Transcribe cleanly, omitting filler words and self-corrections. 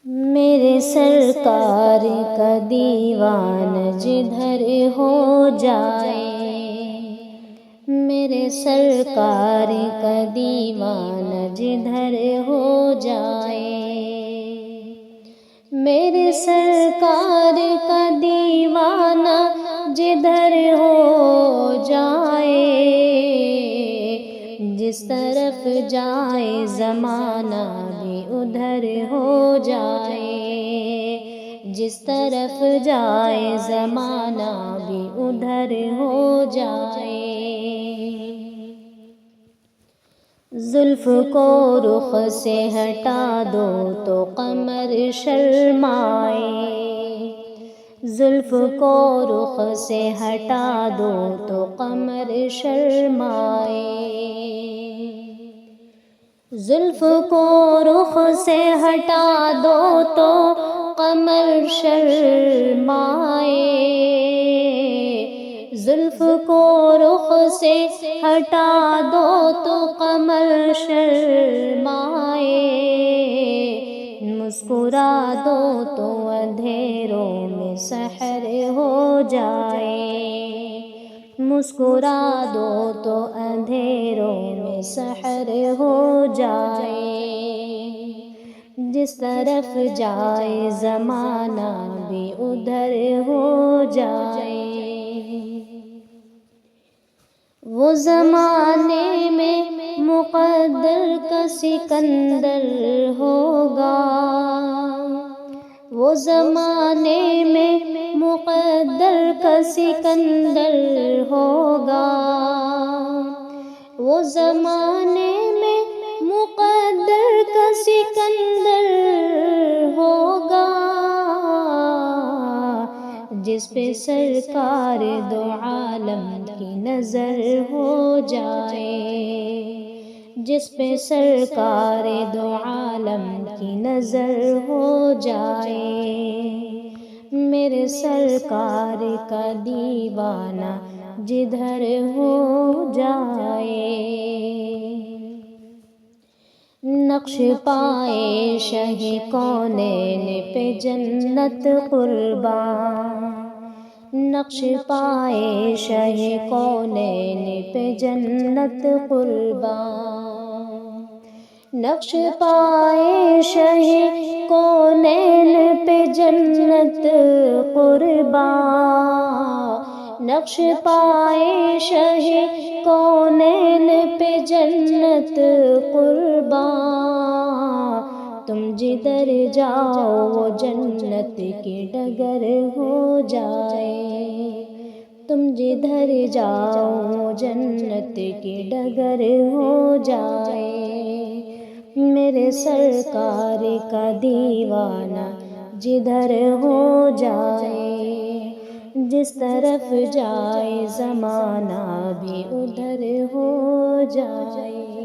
میرے سرکار کا دیوانہ جدھر ہو جائے، میرے سرکار کا دیوانہ جدھر ہو جائے، میرے سرکار کا دیوانہ جدھر ہو جائے، جس طرف جائے زمانہ بھی ادھر ہو جائے، جس طرف جائے زمانہ بھی ادھر ہو جائے۔ زلف کو رخ سے ہٹا دو تو قمر شرمائے، زلف کو رخ سے ہٹا دو تو قمر شرمائے، زلف کو رخ سے ہٹا دو تو قمر شرمائے، زلف کو رخ سے ہٹا دو تو قمر شرمائے، مسکرا دو تو اندھیروں میں سحر ہو جائے، مسکرا دو تو اندھیروں میں سحر ہو جائے، جس طرف جائے زمانہ بھی ادھر ہو جائے۔ وہ زمانے میں مقدر کا سکندر ہوگا، وہ زمانے میں مقدر کا سکندر ہوگا، وہ زمانے میں مقدر کا سکندر ہوگا، جس پہ سرکار دو عالم کی نظر ہو جائے، جس پہ سرکار دو عالم کی نظر ہو جائے، میرے سرکار کا دیوانہ جدھر ہو جائے۔ نقش پائے شہ کونین پہ جنت قرباں، نقش پائے شہ کونین پہ جنت قرباں، نقش پائے شہ کونین پہ جنت قرباں، نقش پائے شہ کونین پہ جنت قرباں، تم جدھر جاؤ وہ جنت کی ڈگر ہو جائے، تم جدھر جاؤ جنت کی ڈگر ہو جائے، میرے سرکار کا دیوانہ جدھر ہو جائے، جس طرف جائے زمانہ بھی ادھر ہو جائے۔